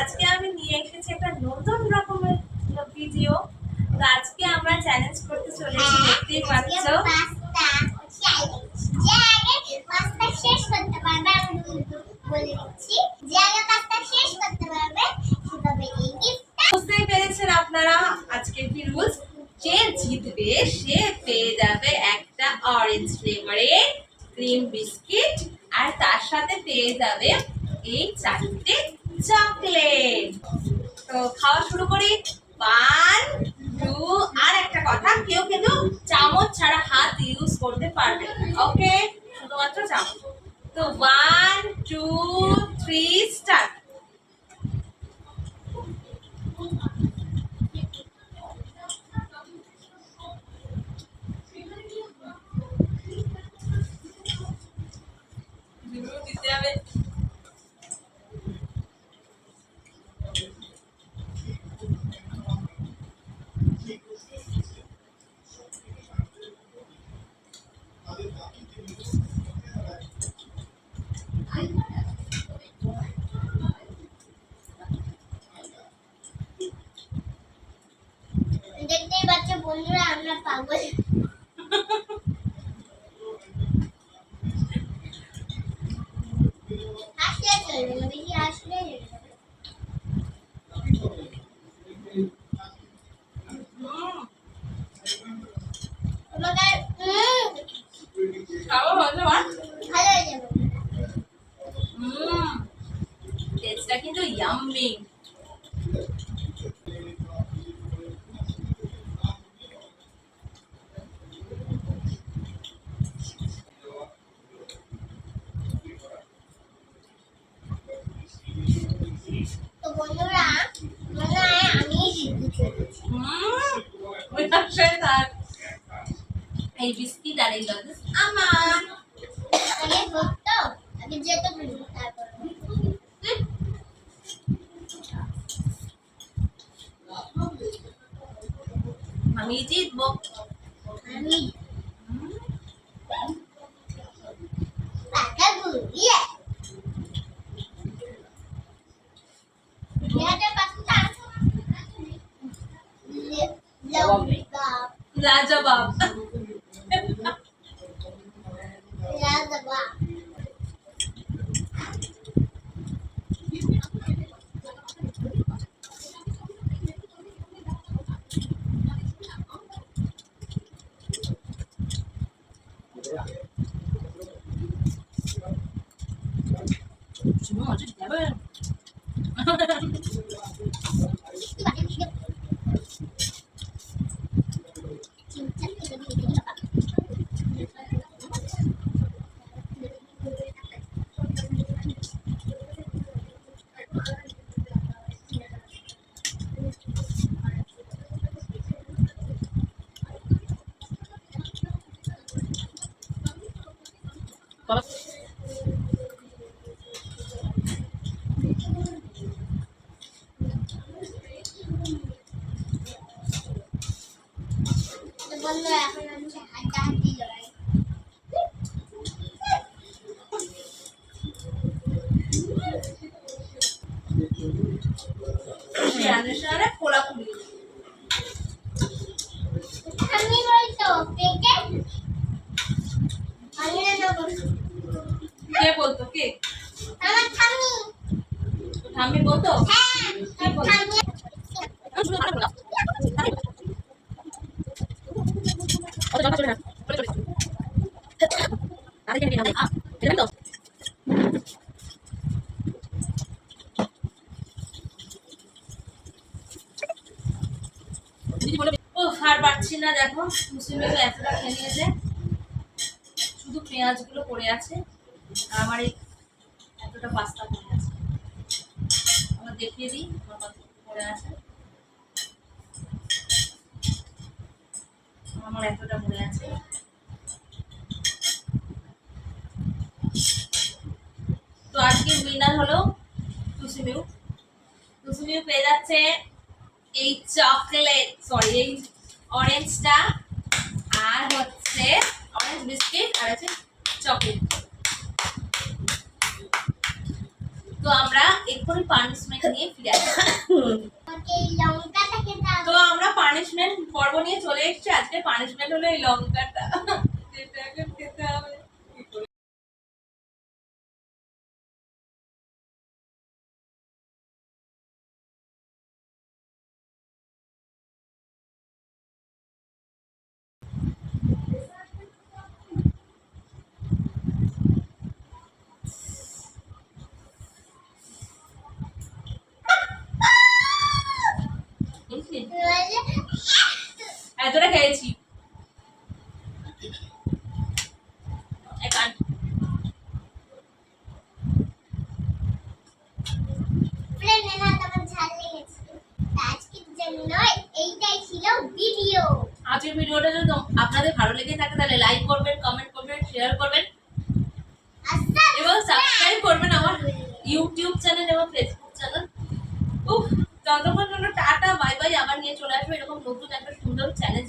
আজকে আমি নিয়ে এসেছি একটা নতুন রকমের ভিডিও। তো আজকে আমরা চ্যালেঞ্জ করতে চলেছি, দেখতেই পাচ্ছ। বুঝতেই পেরেছেন আপনারা আজকে কি রুলস। যে জিতবে সে পেয়ে যাবে একটা অরেঞ্জ ফ্লেভারের ক্রিম বিস্কিট, আর তার সাথে পেয়ে যাবে এই 4টে চকলেট। তো খাওয়া শুরু করি। 1 2 আর একটা কথা, কেউ কিন্তু চামচ ছাড়া হাত ইউজ করতে পারবে না, ওকে? শুধুমাত্র চামচ। তো 1 2 3 স্টার্ট। দিতে হবে। দেখতেই পাচ্ছ বন্ধুরা, আমরা পাগল। হাসলে চলবে না, বেশি হাসলে তোমাদের খাওয়া ভালো ভালো হয়ে যাবে। টেস্টটা কিন্তু ইয়াম্মি। তো বন্ধুরা, মনে হয় আমি জিততে চলেছি। এই বিস্কিট আর এই লজেস আমার। আগে করতো, আগে যেত তারপর আমি জিতবো। আমি টাকা ঘুরিয়ে লাজবাব। বন্ধুরা, এখন আমি হাড্ডাহাড্ডি লড়াই। আমি বলতো পেটে আমি না বলতো। কে বলতো? কে? আমার ঠাম্মি। ঠাম্মি বলতো? হ্যাঁ, ঠাম্মি। আর পাচ্ছি না, দেখো মুসলিম এতটা খেয়ে নিয়েছে, শুধু পেঁয়াজগুলো পড়ে আছে আর আমার এই এতটা পাস্তা পড়ে আছে। আমার দেখিয়ে দিই আমার পড়ে আছে, আমার এতটা পড়ে আছে। তো আজকে উইনার হলো তুসিমিউ। তুসিমিউ পেয়ে যাচ্ছে এই চকলেট, সরি এই অরেঞ্জটা, আর হচ্ছে অরেঞ্জ বিস্কিট, আর হচ্ছে চকলেট। তো আমরা এক্ষুনি পানিশমেন্ট নিয়ে ফিরে আসছি। আমাকে এই লঙ্কাটা খেতে হবে। তো আমরা পানিশমেন্ট পর্ব নিয়ে চলে এসেছি। আজকে পানিশমেন্ট হলো এই লঙ্কাটা, যেটাকে খেতে হবে। বুঝলি? এতটা খেয়েছি। এই কান। ফ্রেন্ড না তোমার ঝাল লেগেছে। আজকের জন্য এইটাই ছিল ভিডিও। আজকের ভিডিওটা যদি আপনাদের ভালো লেগে থাকে তাহলে লাইক করবেন, কমেন্ট করবেন, শেয়ার করবেন এবং সাবস্ক্রাইব করবেন আমার ইউটিউব চ্যানেল এবং ফেসবুক চ্যানেল। ততক্ষণ জন্য টাটা, বাই বাই। আবার নিয়ে চলে আসবো এরকম নতুন একটা সুন্দর চ্যালেঞ্জ।